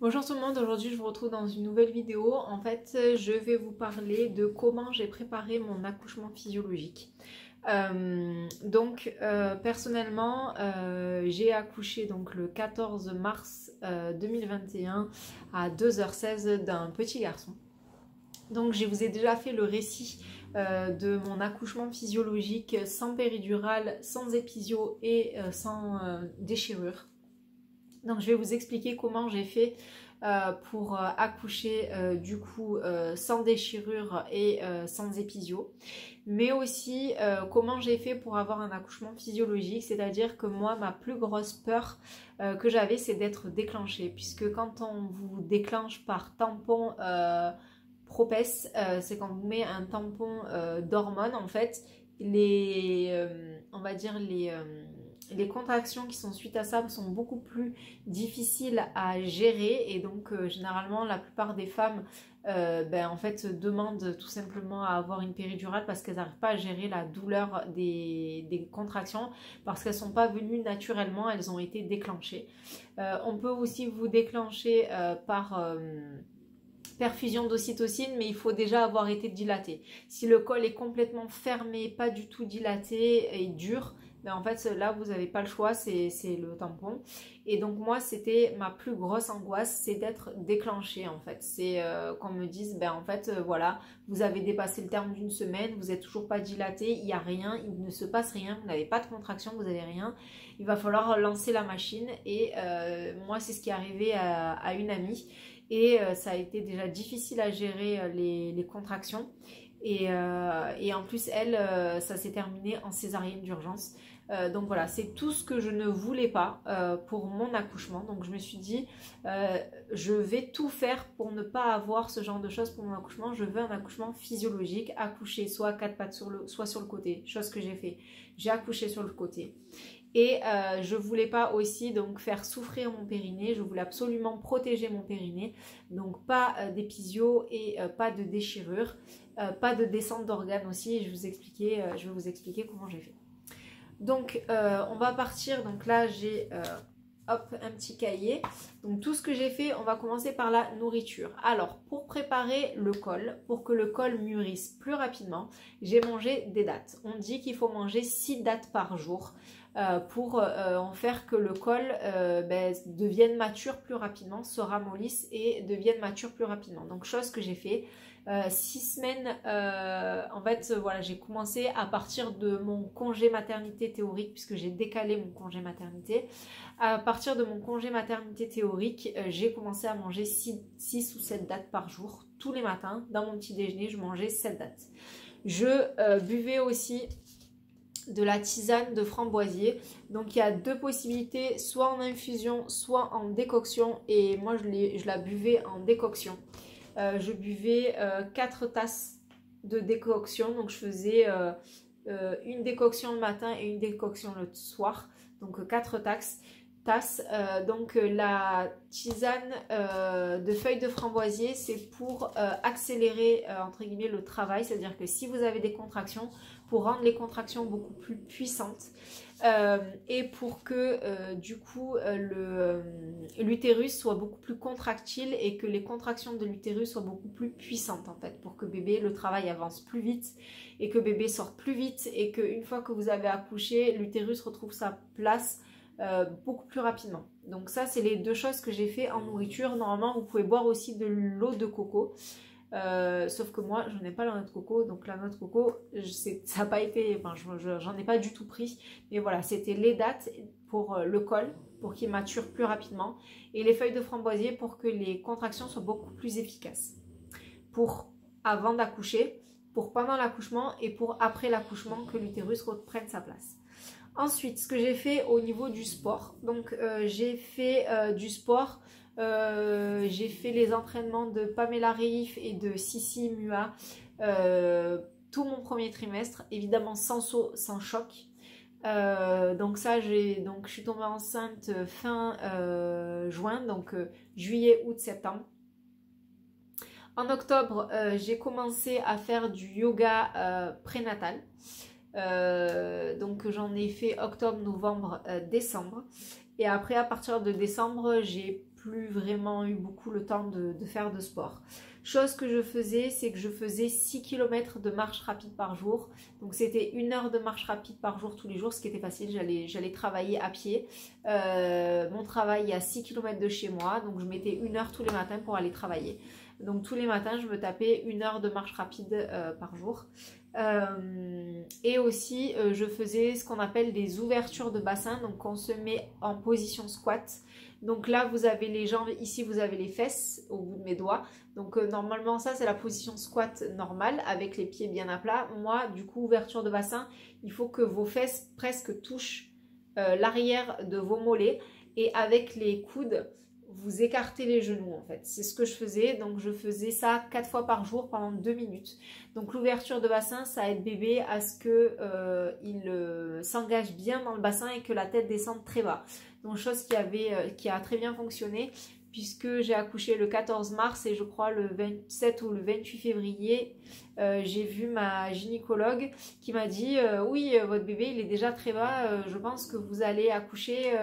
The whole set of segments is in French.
Bonjour tout le monde, aujourd'hui je vous retrouve dans une nouvelle vidéo. En fait, je vais vous parler de comment j'ai préparé mon accouchement physiologique. Personnellement, j'ai accouché donc le 14 mars 2021 à 2h16 d'un petit garçon. Donc je vous ai déjà fait le récit de mon accouchement physiologique sans péridurale, sans épisio et sans déchirure. Donc je vais vous expliquer comment j'ai fait pour accoucher du coup sans déchirure et sans épisio, mais aussi comment j'ai fait pour avoir un accouchement physiologique, c'est-à-dire que moi ma plus grosse peur que j'avais c'est d'être déclenchée, puisque quand on vous déclenche par tampon Propes, c'est quand on vous met un tampon d'hormones en fait, on va dire les contractions qui sont suite à ça sont beaucoup plus difficiles à gérer, et donc généralement la plupart des femmes en fait demandent tout simplement à avoir une péridurale parce qu'elles n'arrivent pas à gérer la douleur des contractions, parce qu'elles ne sont pas venues naturellement, elles ont été déclenchées. On peut aussi vous déclencher par perfusion d'ocytocine, mais il faut déjà avoir été dilaté. Si le col est complètement fermé, pas du tout dilaté et dur, ben en fait là vous n'avez pas le choix, c'est le tampon. Et donc moi c'était ma plus grosse angoisse, c'est d'être déclenchée en fait. C'est qu'on me dise en fait voilà, vous avez dépassé le terme d'une semaine, vous n'êtes toujours pas dilaté, il n'y a rien, il ne se passe rien, vous n'avez pas de contraction, vous n'avez rien, il va falloir lancer la machine. Et moi c'est ce qui est arrivé à une amie. Et ça a été déjà difficile à gérer les contractions. Et en plus, elle, ça s'est terminé en césarienne d'urgence. Donc voilà, c'est tout ce que je ne voulais pas pour mon accouchement. Donc je me suis dit, je vais tout faire pour ne pas avoir ce genre de choses pour mon accouchement. Je veux un accouchement physiologique, accoucher soit à quatre pattes soit sur le côté, chose que j'ai fait. J'ai accouché sur le côté. Et je voulais pas aussi donc faire souffrir mon périnée, je voulais absolument protéger mon périnée, donc pas d'épisio et pas de déchirure, pas de descente d'organes aussi. Je vais vous expliquer comment j'ai fait. Donc on va partir, donc là j'ai hop un petit cahier. Donc tout ce que j'ai fait, on va commencer par la nourriture. Alors pour préparer le col, pour que le col mûrisse plus rapidement, j'ai mangé des dattes. On dit qu'il faut manger 6 dattes par jour pour en faire que le col devienne mature plus rapidement, se ramollisse et devienne mature plus rapidement. Donc chose que j'ai fait. 6 semaines, en fait voilà, j'ai commencé à partir de mon congé maternité théorique, puisque j'ai décalé mon congé maternité. À partir de mon congé maternité théorique, j'ai commencé à manger 6 ou 7 dattes par jour, tous les matins. Dans mon petit déjeuner, je mangeais 7 dattes. Je buvais aussi de la tisane de framboisier. Donc il y a deux possibilités, soit en infusion, soit en décoction, et moi je la buvais en décoction. Je buvais 4 tasses de décoction, donc je faisais une décoction le matin et une décoction le soir, donc 4 tasses. La tisane de feuilles de framboisier, c'est pour accélérer entre guillemets le travail, c'est-à-dire que si vous avez des contractions, pour rendre les contractions beaucoup plus puissantes et pour que du coup l'utérus soit beaucoup plus contractile et que les contractions de l'utérus soient beaucoup plus puissantes en fait, pour que bébé, le travail avance plus vite et que bébé sorte plus vite, et qu'une fois que vous avez accouché, l'utérus retrouve sa place beaucoup plus rapidement. Donc ça c'est les deux choses que j'ai fait en nourriture. Normalement vous pouvez boire aussi de l'eau de coco. Sauf que moi je n'ai pas la noix de coco, donc la noix de coco ça n'a pas été, enfin j'en ai pas du tout pris, mais voilà, c'était les dattes pour le col, pour qu'il mature plus rapidement, et les feuilles de framboisier pour que les contractions soient beaucoup plus efficaces, pour avant d'accoucher, pour pendant l'accouchement et pour après l'accouchement, que l'utérus reprenne sa place. Ensuite, ce que j'ai fait au niveau du sport, donc j'ai fait du sport. J'ai fait les entraînements de Pamela Reif et de Sissi Mua tout mon premier trimestre, évidemment sans saut, sans choc. Donc je suis tombée enceinte fin juin, donc juillet, août, septembre. En octobre, j'ai commencé à faire du yoga prénatal. Donc j'en ai fait octobre, novembre, décembre. Et après, à partir de décembre, j'ai plus vraiment eu beaucoup le temps de faire de sport. Chose que je faisais, c'est que je faisais 6 km de marche rapide par jour. Donc c'était 1 heure de marche rapide par jour tous les jours, ce qui était facile. J'allais travailler à pied. Mon travail est à 6 km de chez moi, donc je mettais 1 heure tous les matins pour aller travailler. Donc tous les matins, je me tapais 1 heure de marche rapide par jour. Et aussi, je faisais ce qu'on appelle des ouvertures de bassin. Donc on se met en position squat. Donc là, vous avez les jambes, ici vous avez les fesses au bout de mes doigts. Donc normalement, ça c'est la position squat normale avec les pieds bien à plat. Moi, du coup, ouverture de bassin, il faut que vos fesses presque touchent l'arrière de vos mollets. Et avec les coudes, vous écartez les genoux en fait. C'est ce que je faisais. Donc je faisais ça 4 fois par jour pendant 2 minutes. Donc l'ouverture de bassin, ça aide bébé à ce qu'il s'engage bien dans le bassin et que la tête descende très bas. Donc chose qui a très bien fonctionné puisque j'ai accouché le 14 mars et je crois le 27 ou le 28 février, j'ai vu ma gynécologue qui m'a dit oui, votre bébé il est déjà très bas, je pense que vous allez accoucher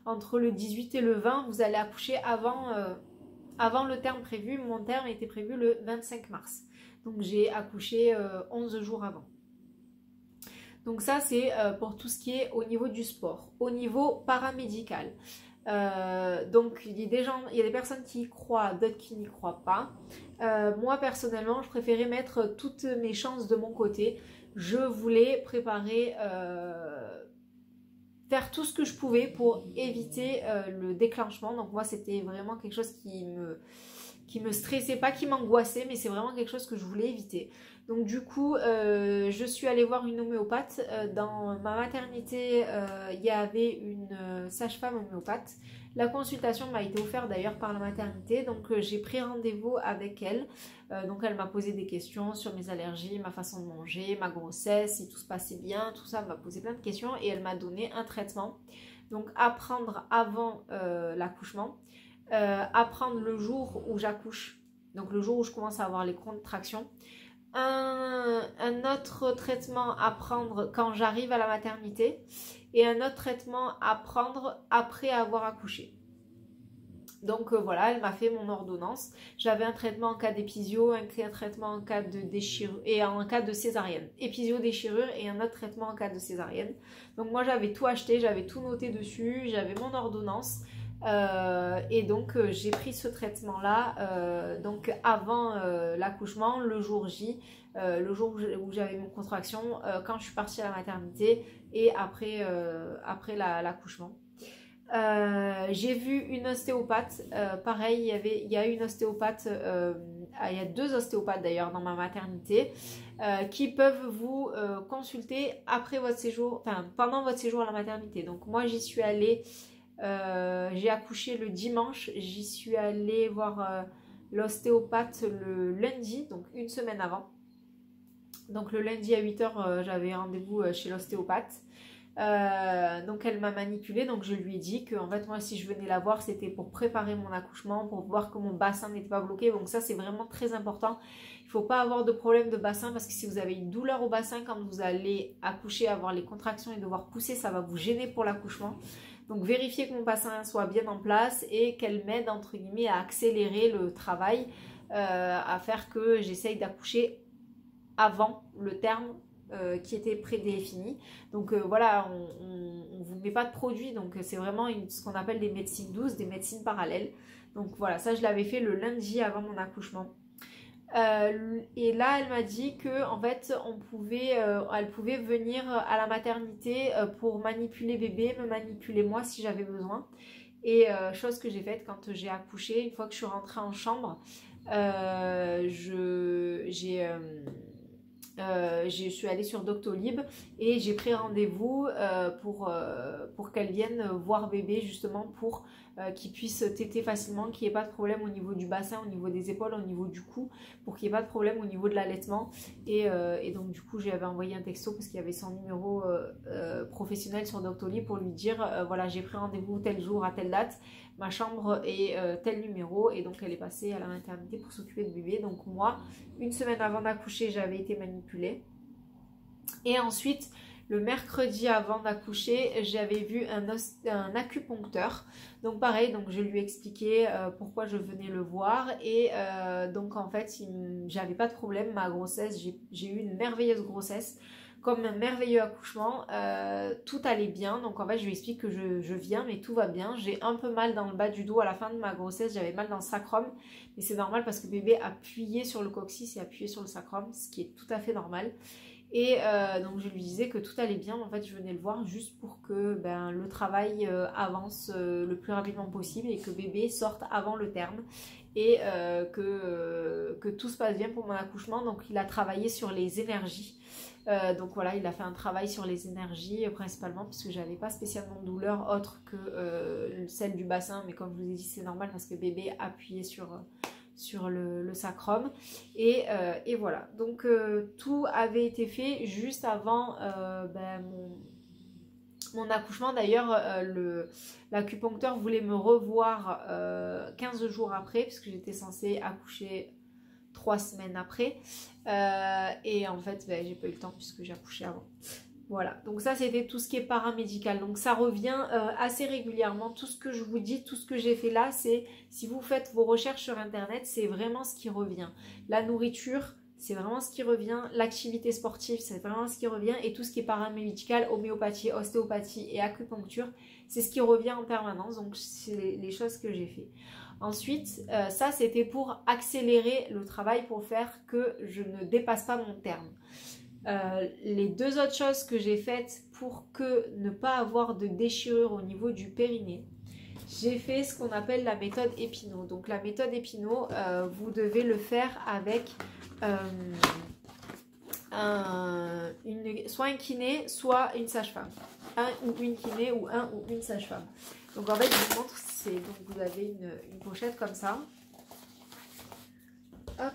entre le 18 et le 20, vous allez accoucher avant le terme prévu. Mon terme était prévu le 25 mars. Donc j'ai accouché 11 jours avant. Donc ça c'est pour tout ce qui est au niveau du sport. Au niveau paramédical, donc il y a des personnes qui y croient, d'autres qui n'y croient pas. Moi personnellement, je préférais mettre toutes mes chances de mon côté. Je voulais préparer, faire tout ce que je pouvais pour éviter le déclenchement. Donc moi c'était vraiment quelque chose qui me stressait, pas qui m'angoissait, mais c'est vraiment quelque chose que je voulais éviter. Donc du coup, je suis allée voir une homéopathe. Dans ma maternité, il y avait une sage-femme homéopathe. La consultation m'a été offerte d'ailleurs par la maternité, donc j'ai pris rendez-vous avec elle. Donc elle m'a posé des questions sur mes allergies, ma façon de manger, ma grossesse, si tout se passait bien, tout ça, elle m'a posé plein de questions et elle m'a donné un traitement. Donc à prendre avant l'accouchement. À prendre le jour où j'accouche, donc le jour où je commence à avoir les contractions. Un autre traitement à prendre quand j'arrive à la maternité et un autre traitement à prendre après avoir accouché. Donc voilà, elle m'a fait mon ordonnance. J'avais un traitement en cas d'épisio, un traitement en cas de déchirure et en cas de césarienne. Épisio, déchirure et un autre traitement en cas de césarienne. Donc moi j'avais tout acheté, j'avais tout noté dessus, j'avais mon ordonnance. Et donc j'ai pris ce traitement là donc avant l'accouchement, le jour J, le jour où j'avais mon contraction, quand je suis partie à la maternité et après l'accouchement. J'ai vu une ostéopathe, pareil il y a une ostéopathe, il y a 2 ostéopathes d'ailleurs dans ma maternité qui peuvent vous consulter après votre séjour, enfin pendant votre séjour à la maternité. Donc moi j'y suis allée. J'ai accouché le dimanche, j'y suis allée voir l'ostéopathe le lundi, donc une semaine avant. Donc le lundi à 8h, j'avais rendez-vous chez l'ostéopathe. Donc elle m'a manipulée, donc je lui ai dit que en fait moi si je venais la voir c'était pour préparer mon accouchement, pour voir que mon bassin n'était pas bloqué. Donc ça c'est vraiment très important. Il ne faut pas avoir de problème de bassin parce que si vous avez une douleur au bassin quand vous allez accoucher, avoir les contractions et devoir pousser, ça va vous gêner pour l'accouchement. Donc vérifiez que mon bassin soit bien en place et qu'elle m'aide entre guillemets à accélérer le travail, à faire que j'essaye d'accoucher avant le terme qui était prédéfini. Donc voilà, on ne vous met pas de produit, donc c'est vraiment ce qu'on appelle des médecines douces, des médecines parallèles. Donc voilà, ça je l'avais fait le lundi avant mon accouchement. Et là elle m'a dit que en fait elle pouvait venir à la maternité pour manipuler bébé, me manipuler moi si j'avais besoin. Et chose que j'ai faite quand j'ai accouché, une fois que je suis rentrée en chambre, je suis allée sur Doctolib et j'ai pris rendez-vous pour qu'elle vienne voir bébé justement pour qu'il puisse téter facilement, qu'il n'y ait pas de problème au niveau du bassin, au niveau des épaules, au niveau du cou, pour qu'il n'y ait pas de problème au niveau de l'allaitement. Et donc du coup j'avais envoyé un texto parce qu'il y avait son numéro professionnel sur Doctolib pour lui dire voilà, j'ai pris rendez-vous tel jour à telle date, ma chambre est tel numéro, et donc elle est passée à la maternité pour s'occuper de bébé. Donc moi, une semaine avant d'accoucher, j'avais été manipulée. Et ensuite, le mercredi avant d'accoucher, j'avais vu un acupuncteur. Donc pareil, donc je lui ai expliqué pourquoi je venais le voir. Et donc en fait, j'avais pas de problème. Ma grossesse, j'ai eu une merveilleuse grossesse. Comme un merveilleux accouchement, tout allait bien. Donc en fait, je lui explique que je viens, mais tout va bien. J'ai un peu mal dans le bas du dos à la fin de ma grossesse. J'avais mal dans le sacrum. Mais c'est normal parce que bébé appuyait sur le coccyx et appuyait sur le sacrum, ce qui est tout à fait normal. Et donc je lui disais que tout allait bien, en fait je venais le voir juste pour que le travail avance le plus rapidement possible et que bébé sorte avant le terme et que tout se passe bien pour mon accouchement. Donc il a travaillé sur les énergies, donc voilà, il a fait un travail sur les énergies principalement puisque j'avais pas spécialement de douleur autre que celle du bassin, mais comme je vous ai dit c'est normal parce que bébé appuyait sur le sacrum et voilà, donc tout avait été fait juste avant mon accouchement. D'ailleurs l'acupuncteur voulait me revoir 15 jours après puisque j'étais censée accoucher 3 semaines après et en fait j'ai pas eu le temps puisque j'ai accouché avant. Voilà, donc ça c'était tout ce qui est paramédical. Donc ça revient assez régulièrement. Tout ce que je vous dis, tout ce que j'ai fait là, c'est si vous faites vos recherches sur internet, c'est vraiment ce qui revient. La nourriture, c'est vraiment ce qui revient. L'activité sportive, c'est vraiment ce qui revient. Et tout ce qui est paramédical, homéopathie, ostéopathie et acupuncture, c'est ce qui revient en permanence. Donc c'est les choses que j'ai fait. Ensuite, ça c'était pour accélérer le travail pour faire que je ne dépasse pas mon terme. Les deux autres choses que j'ai faites pour ne pas avoir de déchirure au niveau du périnée, j'ai fait ce qu'on appelle la méthode Epinot. Donc la méthode Epinot, vous devez le faire avec soit un kiné, soit une sage-femme. Un ou une kiné ou un ou une sage-femme. Donc en fait, je vous montre, donc vous avez une pochette comme ça. Hop.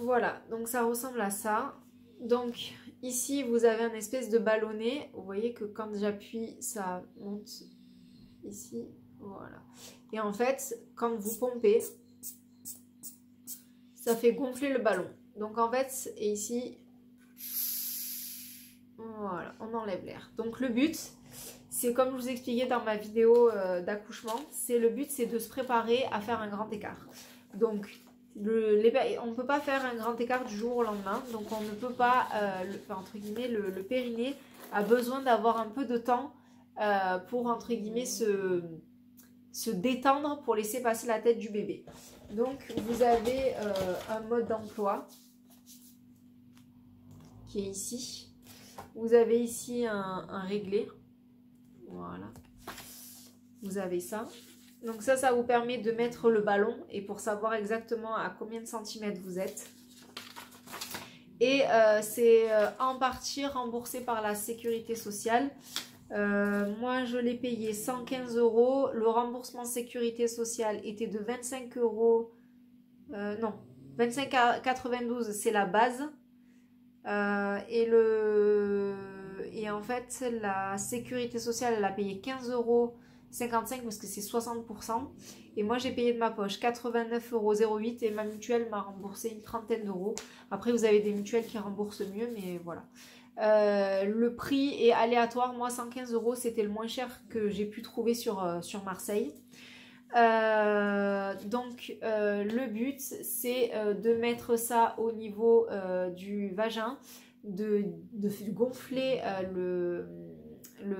Voilà, donc ça ressemble à ça. Donc ici vous avez un espèce de ballonnet. Vous voyez que quand j'appuie ça monte ici, voilà. Et en fait quand vous pompez, ça fait gonfler le ballon. Donc en fait, et ici, voilà, on enlève l'air. Donc le but, c'est comme je vous expliquais dans ma vidéo d'accouchement, le but c'est de se préparer à faire un grand écart. Donc on ne peut pas faire un grand écart du jour au lendemain, donc on ne peut pas, entre guillemets, le périnée a besoin d'avoir un peu de temps pour, entre guillemets, se détendre pour laisser passer la tête du bébé. Donc vous avez un mode d'emploi qui est ici. Vous avez ici un réglé, voilà, vous avez ça. Donc ça vous permet de mettre le ballon et pour savoir exactement à combien de centimètres vous êtes. Et c'est en partie remboursé par la sécurité sociale. Moi je l'ai payé 115 €. Le remboursement sécurité sociale était de 25 €. Non, 25,92 c'est la base. Et en fait la sécurité sociale elle a payé 15,55 € parce que c'est 60%. Et moi j'ai payé de ma poche 89,08 € et ma mutuelle m'a remboursé une trentaine d'euros. Après vous avez des mutuelles qui remboursent mieux, mais voilà. Le prix est aléatoire. Moi 115 € c'était le moins cher que j'ai pu trouver sur Marseille. Donc le but c'est de mettre ça au niveau du vagin, de gonfler le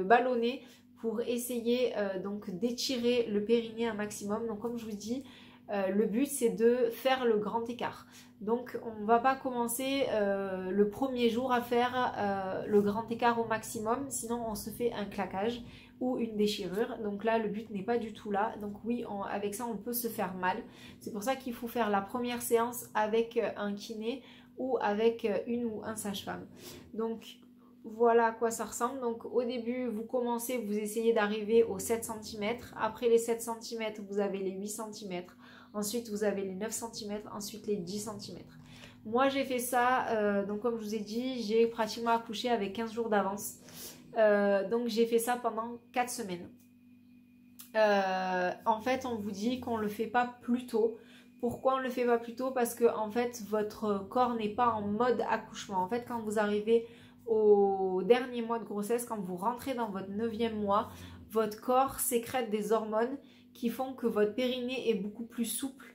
ballonnet pour essayer donc d'étirer le périnée un maximum. Donc comme je vous dis, le but c'est de faire le grand écart. Donc on ne va pas commencer le premier jour à faire le grand écart au maximum, sinon on se fait un claquage ou une déchirure. Donc là le but n'est pas du tout là. Donc oui, avec ça on peut se faire mal. C'est pour ça qu'il faut faire la première séance avec un kiné ou avec une ou un sage-femme. Donc voilà à quoi ça ressemble. Donc au début vous commencez, vous essayez d'arriver aux 7 cm. Après les 7 cm vous avez les 8 cm. Ensuite vous avez les 9 cm. Ensuite les 10 cm. Moi j'ai fait ça, donc comme je vous ai dit, j'ai pratiquement accouché avec 15 jours d'avance. Donc j'ai fait ça pendant 4 semaines. En fait on vous dit qu'on ne le fait pas plus tôt Pourquoi on ne le fait pas plus tôt? Parce que en fait votre corps n'est pas en mode accouchement. En fait quand vous arrivez au dernier mois de grossesse, quand vous rentrez dans votre 9e mois, votre corps sécrète des hormones qui font que votre périnée est beaucoup plus souple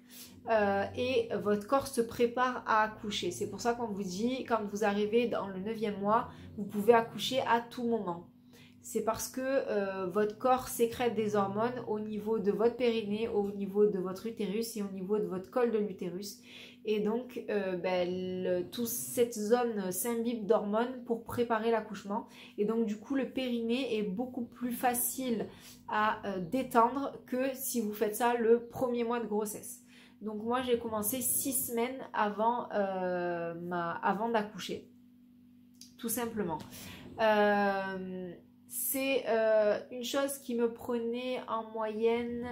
et votre corps se prépare à accoucher. C'est pour ça qu'on vous dit, quand vous arrivez dans le 9e mois, vous pouvez accoucher à tout moment. C'est parce que votre corps sécrète des hormones au niveau de votre périnée, au niveau de votre utérus et au niveau de votre col de l'utérus. Et donc, toute cette zone s'imbibe d'hormones pour préparer l'accouchement. Et donc, du coup, le périnée est beaucoup plus facile à détendre que si vous faites ça le 1er mois de grossesse. Donc, moi, j'ai commencé 6 semaines avant d'accoucher, tout simplement. C'est une chose qui me prenait en moyenne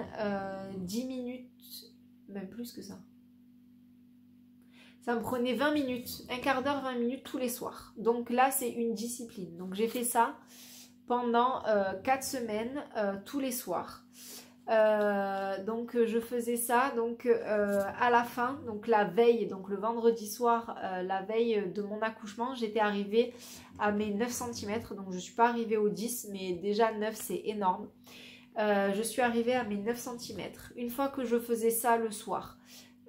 10 minutes, même plus que ça. Ça me prenait 20 minutes, un quart d'heure, 20 minutes tous les soirs. Donc là, c'est une discipline. Donc j'ai fait ça pendant 4 semaines, tous les soirs. Donc je faisais ça à la fin, donc la veille, donc le vendredi soir, la veille de mon accouchement, j'étais arrivée à mes 9 cm, donc je ne suis pas arrivée aux 10, mais déjà 9 c'est énorme. Je suis arrivée à mes 9 cm. Une fois que je faisais ça le soir,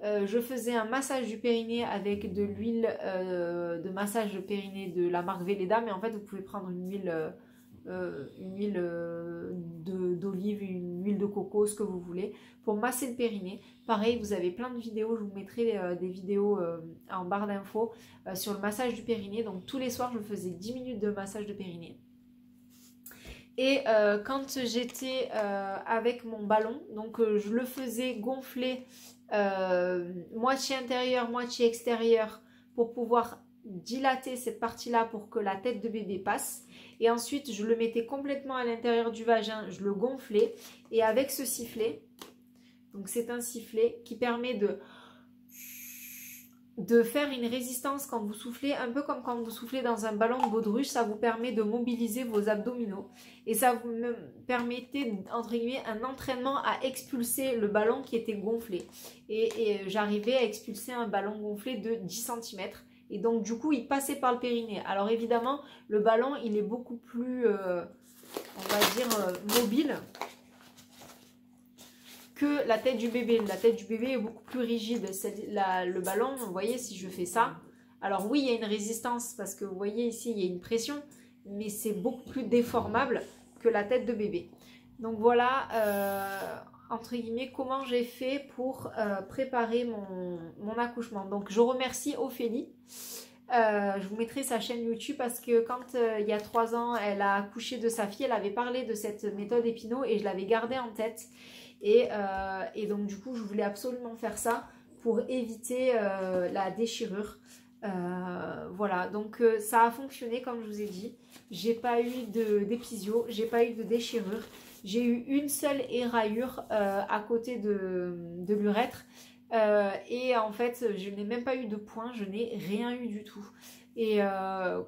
je faisais un massage du périnée avec de l'huile de massage de périnée de la marque Velleda, mais en fait vous pouvez prendre une huile d'olive, une huile de coco, ce que vous voulez, pour masser le périnée. Pareil, vous avez plein de vidéos, je vous mettrai des vidéos en barre d'infos sur le massage du périnée. Donc tous les soirs, je faisais 10 minutes de massage de périnée. Et quand j'étais avec mon ballon, donc je le faisais gonfler moitié intérieur, moitié extérieur pour pouvoir dilater cette partie-là pour que la tête de bébé passe. Et ensuite, je le mettais complètement à l'intérieur du vagin, je le gonflais. Et avec ce sifflet, donc c'est un sifflet qui permet de faire une résistance quand vous soufflez, un peu comme quand vous soufflez dans un ballon de baudruche, ça vous permet de mobiliser vos abdominaux. Et ça vous permettait, entre guillemets, un entraînement à expulser le ballon qui était gonflé. Et j'arrivais à expulser un ballon gonflé de 10 cm. Et donc, du coup, il passait par le périnée. Alors, évidemment, le ballon, il est beaucoup plus, on va dire, mobile que la tête du bébé. La tête du bébé est beaucoup plus rigide. Le ballon, vous voyez, si je fais ça, alors oui, il y a une résistance parce que vous voyez ici, il y a une pression, mais c'est beaucoup plus déformable que la tête de bébé. Donc, voilà, entre guillemets, comment j'ai fait pour préparer mon accouchement. Donc, je remercie Ophélie. Je vous mettrai sa chaîne YouTube parce que quand il y a 3 ans, elle a accouché de sa fille, elle avait parlé de cette méthode Epino et je l'avais gardée en tête. Et donc, du coup, je voulais absolument faire ça pour éviter la déchirure. Voilà, donc ça a fonctionné comme je vous ai dit. J'ai pas eu d'épisio, j'ai pas eu de déchirure. J'ai eu une seule éraillure à côté de l'urètre. Et en fait, je n'ai même pas eu de point, je n'ai rien eu du tout. Et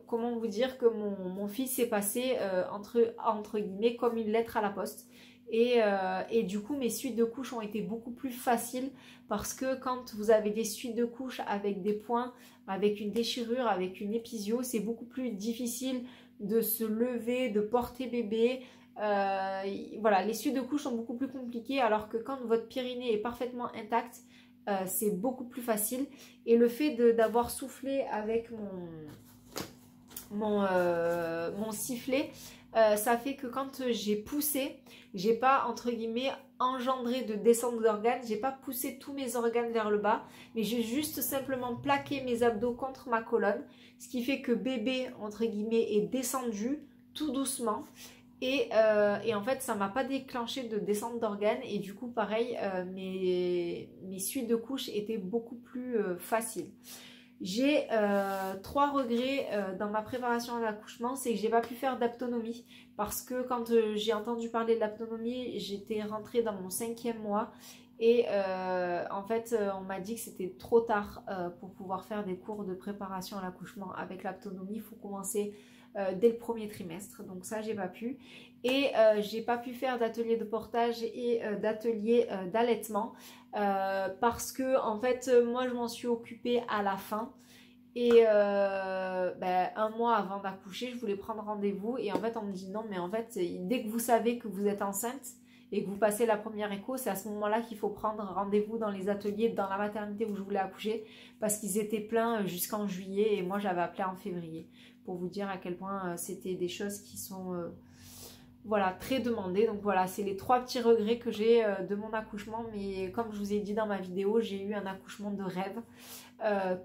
comment vous dire que mon fils est passé entre guillemets comme une lettre à la poste. Et du coup, mes suites de couches ont été beaucoup plus faciles parce que quand vous avez des suites de couches avec des points, avec une déchirure, avec une épisio, c'est beaucoup plus difficile de se lever, de porter bébé. Voilà, les suites de couches sont beaucoup plus compliquées alors que quand votre périnée est parfaitement intact, c'est beaucoup plus facile. Et le fait d'avoir soufflé avec mon sifflet, ça fait que quand j'ai poussé, j'ai pas entre guillemets engendré de descente d'organes, j'ai pas poussé tous mes organes vers le bas, mais j'ai juste simplement plaqué mes abdos contre ma colonne, ce qui fait que bébé entre guillemets est descendu tout doucement. Et en fait, ça m'a pas déclenché de descente d'organes et du coup, pareil, mes suites de couches étaient beaucoup plus faciles. J'ai 3 regrets dans ma préparation à l'accouchement, c'est que j'ai pas pu faire d'aptonomie parce que quand j'ai entendu parler de l'aptonomie, j'étais rentrée dans mon 5e mois et en fait, on m'a dit que c'était trop tard pour pouvoir faire des cours de préparation à l'accouchement. Avec l'aptonomie, il faut commencer dès le premier trimestre. Donc ça, j'ai pas pu. Et j'ai pas pu faire d'atelier de portage et d'atelier d'allaitement parce que en fait, moi, je m'en suis occupée à la fin. Et un mois avant d'accoucher, je voulais prendre rendez-vous et en fait on me dit non, mais en fait dès que vous savez que vous êtes enceinte et que vous passez la première écho, c'est à ce moment-là qu'il faut prendre rendez-vous dans les ateliers, dans la maternité où je voulais accoucher, parce qu'ils étaient pleins jusqu'en juillet et moi j'avais appelé en février, pour vous dire à quel point c'était des choses qui sont voilà, très demandées. Donc voilà, c'est les 3 petits regrets que j'ai de mon accouchement, mais comme je vous ai dit dans ma vidéo, j'ai eu un accouchement de rêve.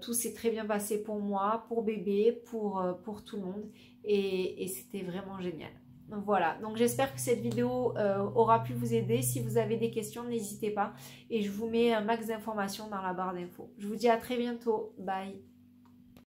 Tout s'est très bien passé pour moi, pour bébé, pour tout le monde et c'était vraiment génial. Donc voilà, donc j'espère que cette vidéo aura pu vous aider. Si vous avez des questions, n'hésitez pas et je vous mets un max d'informations dans la barre d'infos. Je vous dis à très bientôt, bye.